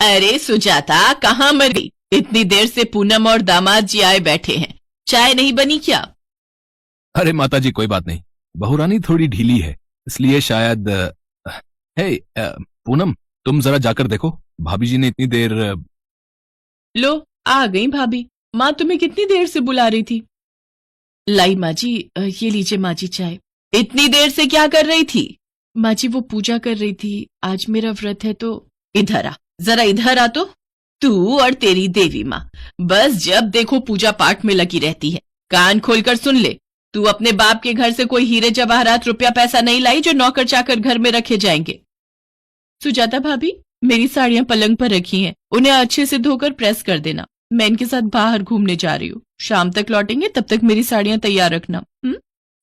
अरे सुजाता, कहाँ मर गई? इतनी देर से पूनम और दामाद जी आए बैठे हैं, चाय नहीं बनी क्या? अरे माता जी कोई बात नहीं, बहुरानी थोड़ी ढीली है इसलिए शायद। हे पूनम, तुम जरा जाकर देखो भाभी जी ने इतनी देर। लो, आ गई भाभी। माँ तुम्हें कितनी देर से बुला रही थी। लाई माँ जी, ये लीजिए माँ जी चाय। इतनी देर से क्या कर रही थी? माँ जी वो पूजा कर रही थी, आज मेरा व्रत है तो। इधर आ, जरा इधर आ तो। तू और तेरी देवी माँ बस जब देखो पूजा पाठ में लगी रहती है। कान खोलकर सुन ले, तू अपने बाप के घर से कोई हीरे जवाहरात रुपया पैसा नहीं लाई जो नौकर चाकर घर में रखे जाएंगे। सुजाता भाभी, मेरी साड़ियां पलंग पर रखी हैं, उन्हें अच्छे से धोकर प्रेस कर देना। मैं इनके साथ बाहर घूमने जा रही हूँ, शाम तक लौटेंगे, तब तक मेरी साड़ियां तैयार रखना।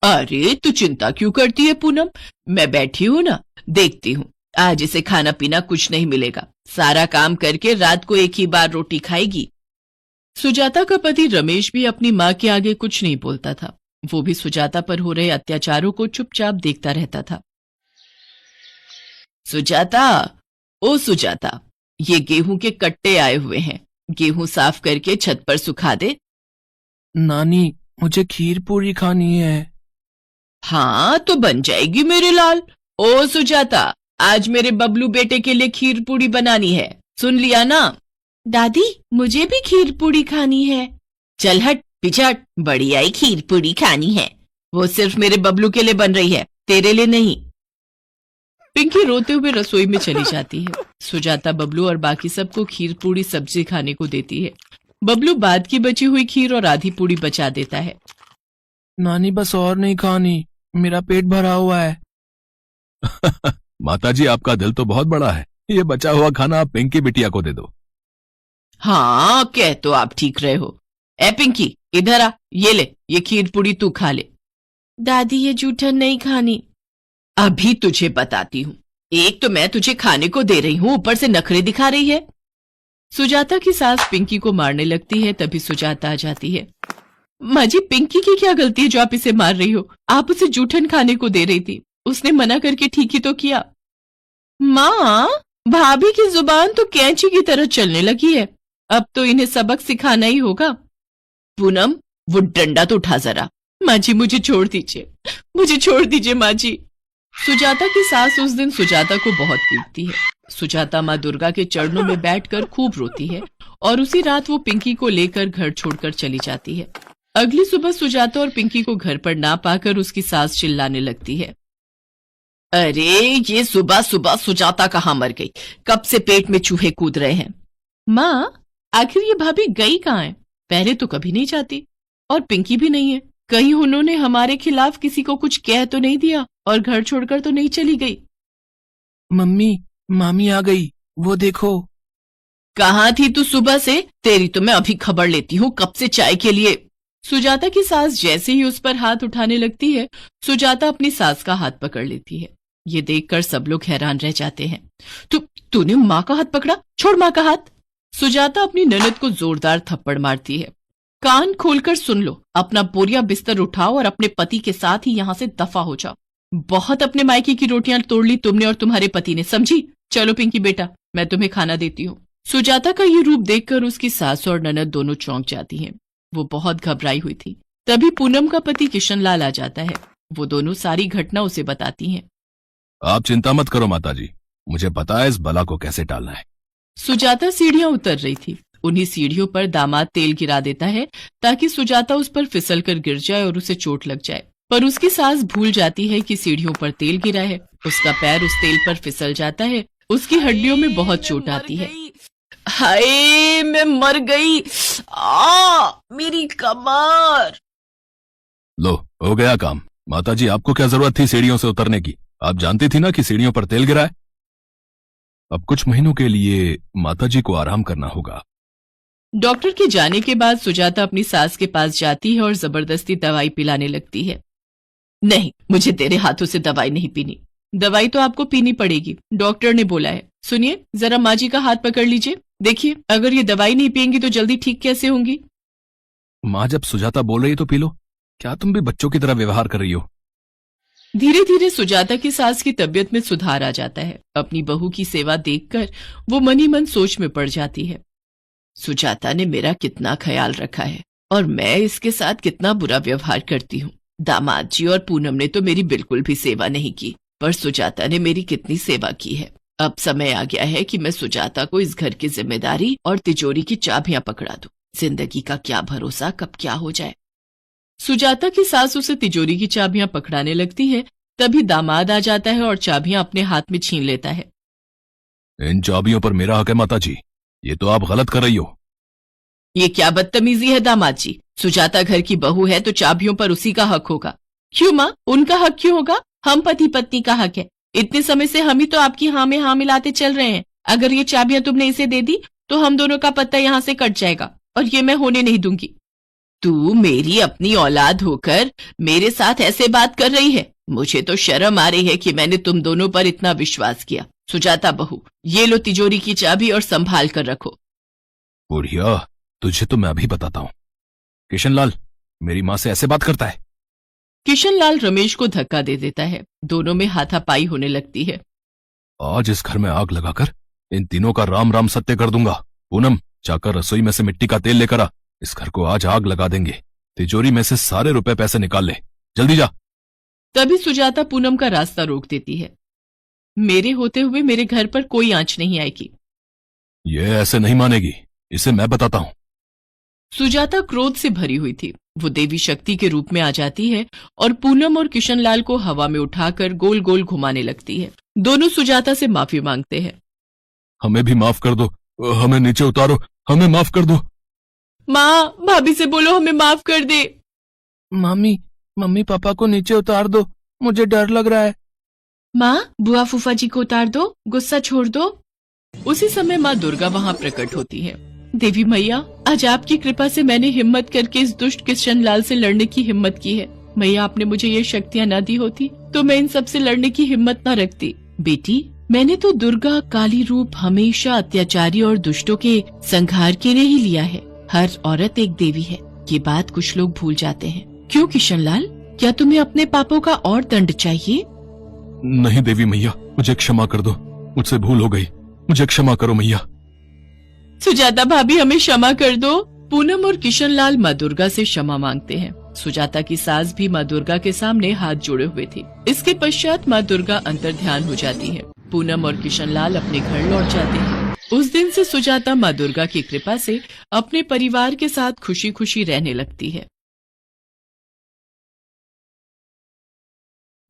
अरे तू चिंता क्यों करती है पूनम, मैं बैठी हूँ ना, देखती हूँ। आज इसे खाना पीना कुछ नहीं मिलेगा, सारा काम करके रात को एक ही बार रोटी खाएगी। सुजाता का पति रमेश भी अपनी माँ के आगे कुछ नहीं बोलता था। वो भी सुजाता पर हो रहे अत्याचारों को चुपचाप देखता रहता था। सुजाता, ओ सुजाता, ये गेहूं के कट्टे आए हुए हैं, गेहूं साफ करके छत पर सुखा दे। नानी, मुझे खीर पूरी खानी है। हाँ तो बन जाएगी मेरे लाल। ओ सुजाता, आज मेरे बबलू बेटे के लिए खीर पूरी बनानी है, सुन लिया ना? दादी, मुझे भी खीर पूरी खानी है। चल हट पिछट, बड़ी आई खीर पूरी खानी है, वो सिर्फ मेरे बबलू के लिए बन रही है, तेरे लिए नहीं। पिंकी रोते हुए रसोई में चली जाती है। सुजाता बबलू और बाकी सबको खीर पूरी सब्जी खाने को देती है। बबलू बाद की बची हुई खीर और आधी पूरी बचा देता है। नानी बस और नहीं खानी, मेरा पेट भरा हुआ है। माता जी आपका दिल तो बहुत बड़ा है, ये बचा हुआ खाना आप पिंकी बिटिया को दे दो। हाँ कह तो आप ठीक रहे हो। ए पिंकी इधर आ, ये ले, ये खीर पूरी तू खा ले। दादी ये जूठन नहीं खानी। अभी तुझे बताती हूँ, एक तो मैं तुझे खाने को दे रही हूँ, ऊपर से नखरे दिखा रही है। सुजाता की सास पिंकी को मारने लगती है, तभी सुजाता आ जाती है। माँ जी, पिंकी की क्या गलती है जो आप इसे मार रही हो? आप उसे जूठन खाने को दे रही थी, उसने मना करके ठीक ही तो किया। माँ, भाभी की जुबान तो कैंची की तरह चलने लगी है, अब तो इन्हें सबक सिखाना ही होगा। पूनम, वो डंडा तो उठा जरा। माँ जी मुझे छोड़ दीजिए, मुझे छोड़ दीजिए माँ जी। सुजाता की सास उस दिन सुजाता को बहुत पीटती है। सुजाता माँ दुर्गा के चरणों में बैठकर खूब रोती है और उसी रात वो पिंकी को लेकर घर छोड़कर चली जाती है। अगली सुबह सुजाता और पिंकी को घर पर ना पाकर उसकी सास चिल्लाने लगती है। अरे ये सुबह सुबह सुजाता कहाँ मर गई, कब से पेट में चूहे कूद रहे हैं। माँ, आखिर ये भाभी गई कहाँ है? पहले तो कभी नहीं जाती, और पिंकी भी नहीं है। कहीं उन्होंने हमारे खिलाफ किसी को कुछ कह तो नहीं दिया और घर छोड़कर तो नहीं चली गई। मम्मी, मामी आ गई, वो देखो। कहाँ थी तू सुबह से? तेरी तो मैं अभी खबर लेती हूँ, कब से चाय के लिए। सुजाता की सास जैसे ही उस पर हाथ उठाने लगती है, सुजाता अपनी सास का हाथ पकड़ लेती है। ये देखकर सब लोग हैरान रह जाते हैं। तूने माँ का हाथ पकड़ा? छोड़ माँ का हाथ। सुजाता अपनी ननद को जोरदार थप्पड़ मारती है। कान खोलकर सुन लो, अपना बोरिया बिस्तर उठाओ और अपने पति के साथ ही यहाँ से दफा हो जाओ। बहुत अपने मायके की रोटियां तोड़ ली तुमने और तुम्हारे पति ने, समझी? चलो पिंकी बेटा, मैं तुम्हें खाना देती हूँ। सुजाता का ये रूप देखकर उसकी सास और ननद दोनों चौंक जाती हैं। वो बहुत घबराई हुई थी। तभी पूनम का पति किशन लाल आ जाता है। वो दोनों सारी घटना उसे बताती हैं। आप चिंता मत करो माता जी, मुझे पता है इस बला को कैसे टालना है। सुजाता सीढ़ियां उतर रही थी। उन्हीं सीढ़ियों पर दामाद तेल गिरा देता है ताकि सुजाता उस पर फिसल कर गिर जाए और उसे चोट लग जाए, पर उसकी सास भूल जाती है कि सीढ़ियों पर तेल गिरा है। उसका पैर उस तेल पर फिसल जाता है, उसकी हड्डियों में बहुत चोट आती है। हाय मैं मर गई, मेरी कमर। लो, हो गया काम। माता जी आपको क्या जरूरत थी सीढ़ियों से उतरने की? आप जानती थी ना कि सीढ़ियों पर तेल गिरा है। अब कुछ महीनों के लिए माता जी को आराम करना होगा। डॉक्टर के जाने के बाद सुजाता अपनी सास के पास जाती है और जबरदस्ती दवाई पिलाने लगती है। नहीं, मुझे तेरे हाथों से दवाई नहीं पीनी। दवाई तो आपको पीनी पड़ेगी, डॉक्टर ने बोला है। सुनिए, जरा माँ जी का हाथ पकड़ लीजिए, देखिए अगर ये दवाई नहीं पियेंगी तो जल्दी ठीक कैसे होंगी। माँ जब सुजाता बोल रही तो पी लो, क्या तुम भी बच्चों की तरह व्यवहार कर रही हो? धीरे धीरे सुजाता की सास की तबीयत में सुधार आ जाता है। अपनी बहू की सेवा देखकर वो मन ही मन सोच में पड़ जाती है। सुजाता ने मेरा कितना ख्याल रखा है और मैं इसके साथ कितना बुरा व्यवहार करती हूँ। दामाद जी और पूनम ने तो मेरी बिल्कुल भी सेवा नहीं की, पर सुजाता ने मेरी कितनी सेवा की है। अब समय आ गया है कि मैं सुजाता को इस घर की जिम्मेदारी और तिजोरी की चाबियां पकड़ा दूं। जिंदगी का क्या भरोसा कब क्या हो जाए। सुजाता की सास उसे तिजोरी की चाबियां पकड़ाने लगती है, तभी दामाद आ जाता है और चाबियां अपने हाथ में छीन लेता है। इन चाबियों पर मेरा हक है माता जी, ये तो आप गलत कर रही हो। ये क्या बदतमीजी है दामाद जी, सुजाता घर की बहू है तो चाबियों पर उसी का हक होगा। क्यों माँ, उनका हक क्यों होगा? हम पति पत्नी का हक है। इतने समय से हम ही तो आपकी हाँ में हाँ मिलाते चल रहे हैं। अगर ये चाबियां तुमने इसे दे दी तो हम दोनों का पत्ता यहाँ से कट जाएगा और ये मैं होने नहीं दूंगी। तू मेरी अपनी औलाद होकर मेरे साथ ऐसे बात कर रही है? मुझे तो शर्म आ रही है कि मैंने तुम दोनों पर इतना विश्वास किया। सुजाता बहू, ये लो तिजोरी की चाबी और संभाल कर रखो। बुढ़िया, तुझे तो मैं अभी बताता हूँ। किशनलाल मेरी माँ से ऐसे बात करता है? किशनलाल रमेश को धक्का दे देता है। दोनों में हाथापाई होने लगती है। आज इस घर में आग लगाकर इन तीनों का राम राम सत्य कर दूंगा। पूनम, जाकर रसोई में से मिट्टी का तेल लेकर आ, इस घर को आज आग लगा देंगे। तिजोरी में से सारे रुपए पैसे निकाल ले, जल्दी जा। तभी सुजाता पूनम का रास्ता रोक देती है। मेरे होते हुए मेरे घर पर कोई आंच नहीं आएगी। ये ऐसे नहीं मानेगी, इसे मैं बताता हूँ। सुजाता क्रोध से भरी हुई थी। वो देवी शक्ति के रूप में आ जाती है और पूनम और किशनलाल को हवा में उठाकर गोल गोल घुमाने लगती है। दोनों सुजाता से माफी मांगते हैं। हमें भी माफ कर दो, हमें नीचे उतारो, हमें माफ कर दो। माँ, भाभी से बोलो हमें माफ कर दे। मम्मी पापा को नीचे उतार दो, मुझे डर लग रहा है। माँ, बुआ फूफा जी को उतार दो, गुस्सा छोड़ दो। उसी समय माँ दुर्गा वहाँ प्रकट होती है। देवी मैया, आज आपकी कृपा से मैंने हिम्मत करके इस दुष्ट किशनलाल से लड़ने की हिम्मत की है। मैया, आपने मुझे ये शक्तियाँ न दी होती तो मैं इन सब से लड़ने की हिम्मत न रखती। बेटी, मैंने तो दुर्गा काली रूप हमेशा अत्याचारी और दुष्टों के संहार के लिए ही लिया है। हर औरत एक देवी है, ये बात कुछ लोग भूल जाते हैं। क्यों किशनलाल, क्या तुम्हें अपने पापों का और दंड चाहिए? नहीं देवी मैया, मुझे क्षमा कर दो, मुझसे भूल हो गई, मुझे क्षमा करो मैया। सुजाता भाभी, हमें क्षमा कर दो। पूनम और किशनलाल माँ दुर्गा से क्षमा मांगते हैं। सुजाता की सास भी माँ दुर्गा के सामने हाथ जोड़े हुए थी। इसके पश्चात माँ दुर्गा अंतर ध्यान हो जाती है। पूनम और किशनलाल अपने घर लौट जाते हैं। उस दिन से सुजाता माँ दुर्गा की कृपा से अपने परिवार के साथ खुशी खुशी रहने लगती है।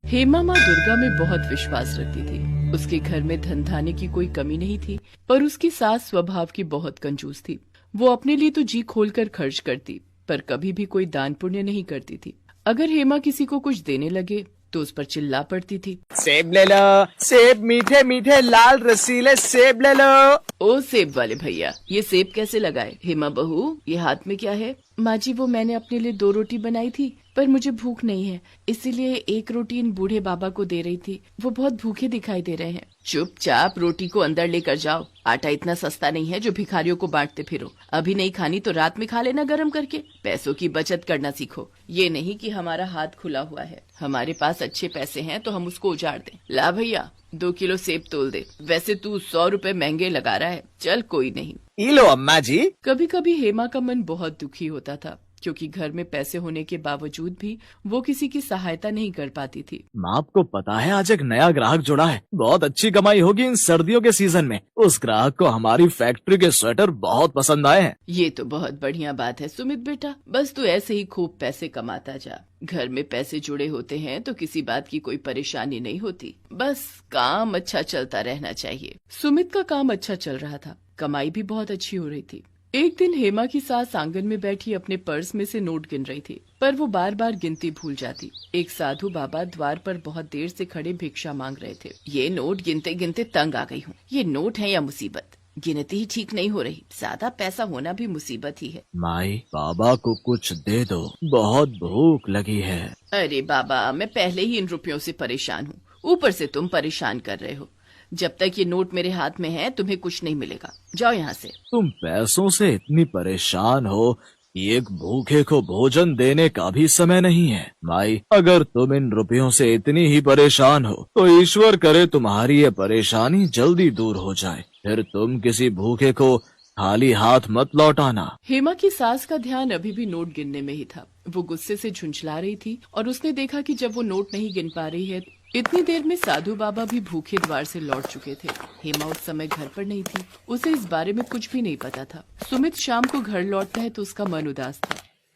हेमा माँ दुर्गा में बहुत विश्वास रखती थी। उसके घर में धन धान्य की कोई कमी नहीं थी, पर उसकी सास स्वभाव की बहुत कंजूस थी। वो अपने लिए तो जी खोलकर खर्च करती, पर कभी भी कोई दान पुण्य नहीं करती थी। अगर हेमा किसी को कुछ देने लगे तो उस पर चिल्ला पड़ती थी। सेब ले लो, सेब मीठे मीठे लाल रसीले सेब ले लो। ओ सेब वाले भैया, ये सेब कैसे लगाए? हेमा बहू, ये हाथ में क्या है? माँ जी, वो मैंने अपने लिए 2 रोटी बनाई थी, पर मुझे भूख नहीं है, इसीलिए 1 रोटी इन बूढ़े बाबा को दे रही थी। वो बहुत भूखे दिखाई दे रहे हैं। चुपचाप रोटी को अंदर लेकर जाओ। आटा इतना सस्ता नहीं है जो भिखारियों को बांटते फिरो। अभी नहीं खानी तो रात में खा लेना गरम करके। पैसों की बचत करना सीखो। ये नहीं कि हमारा हाथ खुला हुआ है। हमारे पास अच्छे पैसे हैं तो हम उसको उजाड़ दें। ला भैया, 2 किलो सेब तोल दे। वैसे तू 100 रुपए महंगे लगा रहा है। चल कोई नहीं। ये लो अम्मा जी। कभी कभी हेमा का मन बहुत दुखी होता था, क्योंकि घर में पैसे होने के बावजूद भी वो किसी की सहायता नहीं कर पाती थी। माँ, आपको पता है आज एक नया ग्राहक जुड़ा है। बहुत अच्छी कमाई होगी इन सर्दियों के सीजन में। उस ग्राहक को हमारी फैक्ट्री के स्वेटर बहुत पसंद आए हैं। ये तो बहुत बढ़िया बात है सुमित बेटा, बस तू ऐसे ही खूब पैसे कमाता जा। घर में पैसे जुड़े होते हैं तो किसी बात की कोई परेशानी नहीं होती। बस काम अच्छा चलता रहना चाहिए। सुमित का काम अच्छा चल रहा था, कमाई भी बहुत अच्छी हो रही थी। एक दिन हेमा की सास आंगन में बैठी अपने पर्स में से नोट गिन रही थी, पर वो बार बार गिनती भूल जाती। एक साधु बाबा द्वार पर बहुत देर से खड़े भिक्षा मांग रहे थे। ये नोट गिनते गिनते तंग आ गई हूँ। ये नोट है या मुसीबत? गिनती ही ठीक नहीं हो रही। ज्यादा पैसा होना भी मुसीबत ही है। माई, बाबा को कुछ दे दो, बहुत भूख लगी है। अरे बाबा, मैं पहले ही इन रुपयों से परेशान हूँ, ऊपर से तुम परेशान कर रहे हो। जब तक ये नोट मेरे हाथ में है तुम्हें कुछ नहीं मिलेगा। जाओ यहाँ से। तुम पैसों से इतनी परेशान हो एक भूखे को भोजन देने का भी समय नहीं है। माई, अगर तुम इन रुपयों से इतनी ही परेशान हो तो ईश्वर करे तुम्हारी ये परेशानी जल्दी दूर हो जाए, फिर तुम किसी भूखे को खाली हाथ मत लौटाना। हेमा की सास का ध्यान अभी भी नोट गिनने में ही था। वो गुस्से से झुंझला रही थी और उसने देखा कि जब वो नोट नहीं गिन पा रही है, इतनी देर में साधु बाबा भी भूखे द्वार से लौट चुके थे। हेमा उस समय घर पर नहीं थी, उसे इस बारे में कुछ भी नहीं पता था। सुमित शाम को घर लौटता है तो उसका मन उदास था।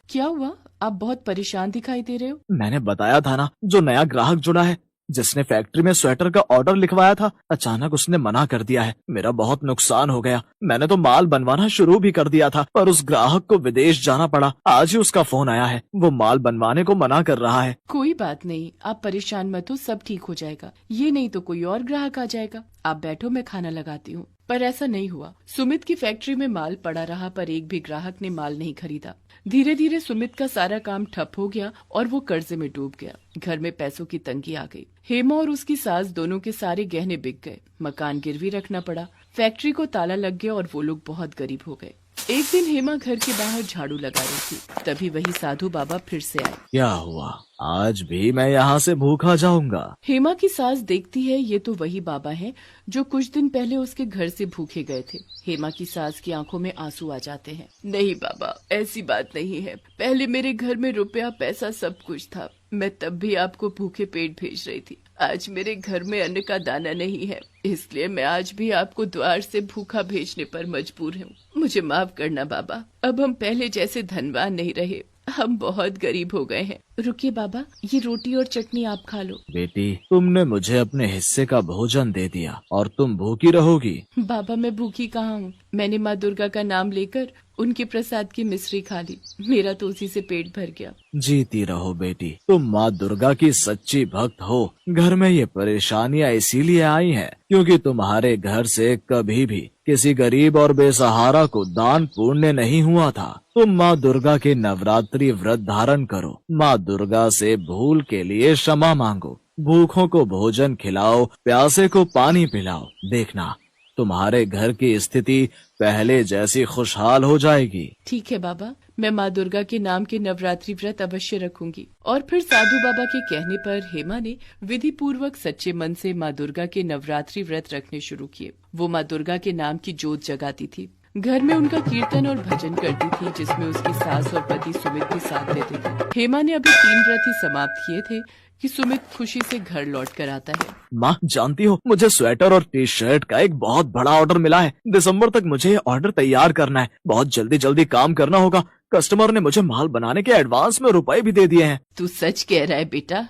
क्या हुआ, आप बहुत परेशान दिखाई दे रहे हो? मैंने बताया था ना, जो नया ग्राहक जुड़ा है जिसने फैक्ट्री में स्वेटर का ऑर्डर लिखवाया था, अचानक उसने मना कर दिया है। मेरा बहुत नुकसान हो गया। मैंने तो माल बनवाना शुरू भी कर दिया था, पर उस ग्राहक को विदेश जाना पड़ा। आज ही उसका फोन आया है, वो माल बनवाने को मना कर रहा है। कोई बात नहीं, आप परेशान मत हो, सब ठीक हो जाएगा। ये नहीं तो कोई और ग्राहक आ जाएगा। आप बैठो, मैं खाना लगाती हूँ। पर ऐसा नहीं हुआ। सुमित की फैक्ट्री में माल पड़ा रहा, पर एक भी ग्राहक ने माल नहीं खरीदा। धीरे धीरे सुमित का सारा काम ठप हो गया और वो कर्जे में डूब गया। घर में पैसों की तंगी आ गई। हेमा और उसकी सास दोनों के सारे गहने बिक गए। मकान गिरवी रखना पड़ा। फैक्ट्री को ताला लग गया और वो लोग बहुत गरीब हो गए। एक दिन हेमा घर के बाहर झाड़ू लगा रही थी, तभी वही साधु बाबा फिर से आए। क्या हुआ, आज भी मैं यहाँ से भूखा जाऊंगा? हेमा की सास देखती है ये तो वही बाबा हैं जो कुछ दिन पहले उसके घर से भूखे गए थे। हेमा की सास की आंखों में आंसू आ जाते हैं। नहीं बाबा, ऐसी बात नहीं है। पहले मेरे घर में रुपया पैसा सब कुछ था, मैं तब भी आपको भूखे पेट भेज रही थी। आज मेरे घर में अन्न का दाना नहीं है, इसलिए मैं आज भी आपको द्वार से भूखा भेजने पर मजबूर हूँ। मुझे माफ करना बाबा, अब हम पहले जैसे धनवान नहीं रहे, हम बहुत गरीब हो गए हैं। रुकिए बाबा, ये रोटी और चटनी आप खा लो। बेटी, तुमने मुझे अपने हिस्से का भोजन दे दिया और तुम भूखी रहोगी। बाबा, मैं भूखी कहाँ हूँ? मैंने माँ दुर्गा का नाम लेकर उनके प्रसाद की मिश्री खा ली, मेरा तो उसी से पेट भर गया। जीती रहो बेटी, तुम माँ दुर्गा की सच्ची भक्त हो। घर में ये परेशानियाँ इसीलिए आई हैं क्योंकि तुम्हारे घर से कभी भी किसी गरीब और बेसहारा को दान पुण्य नहीं हुआ था। तुम माँ दुर्गा के नवरात्रि व्रत धारण करो, माँ दुर्गा से भूल के लिए क्षमा मांगो, भूखों को भोजन खिलाओ, प्यासे को पानी पिलाओ। देखना, तुम्हारे घर की स्थिति पहले जैसी खुशहाल हो जाएगी। ठीक है बाबा, मैं माँ दुर्गा के नाम के नवरात्रि व्रत अवश्य रखूंगी। और फिर साधु बाबा के कहने पर हेमा ने विधि पूर्वक सच्चे मन से माँ दुर्गा के नवरात्रि व्रत रखने शुरू किए। वो माँ दुर्गा के नाम की जोत जगाती थी, घर में उनका कीर्तन और भजन करती थी, जिसमें उसकी सास और पति सुमित भी साथ देते थे। हेमा ने अभी 3 व्रत ही समाप्त किए थे कि सुमित खुशी से घर लौट कर आता है। माँ, जानती हो, मुझे स्वेटर और टी शर्ट का एक बहुत बड़ा ऑर्डर मिला है। दिसंबर तक मुझे ये ऑर्डर तैयार करना है। बहुत जल्दी जल्दी काम करना होगा। कस्टमर ने मुझे माल बनाने के एडवांस में रुपए भी दे दिए हैं। तू सच कह रहा है बेटा?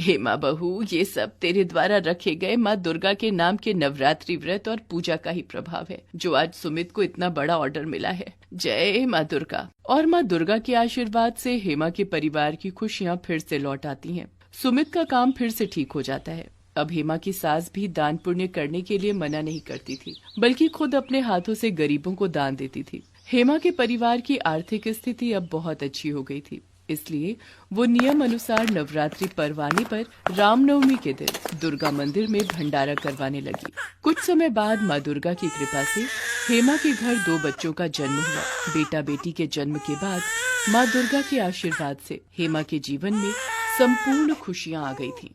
हेमा बहू, ये सब तेरे द्वारा रखे गए माँ दुर्गा के नाम के नवरात्रि व्रत और पूजा का ही प्रभाव है, जो आज सुमित को इतना बड़ा ऑर्डर मिला है। जय माँ दुर्गा। और माँ दुर्गा के आशीर्वाद से हेमा के परिवार की खुशियाँ फिर से लौट आती हैं। सुमित का काम फिर से ठीक हो जाता है। अब हेमा की सास भी दान पुण्य करने के लिए मना नहीं करती थी, बल्कि खुद अपने हाथों से गरीबों को दान देती थी। हेमा के परिवार की आर्थिक स्थिति अब बहुत अच्छी हो गई थी, इसलिए वो नियम अनुसार नवरात्रि पर्व आने पर रामनवमी के दिन दुर्गा मंदिर में भंडारा करवाने लगी। कुछ समय बाद माँ दुर्गा की कृपा से हेमा के घर 2 बच्चों का जन्म हुआ। बेटा बेटी के जन्म के बाद माँ दुर्गा के आशीर्वाद से हेमा के जीवन में संपूर्ण खुशियाँ आ गई थी।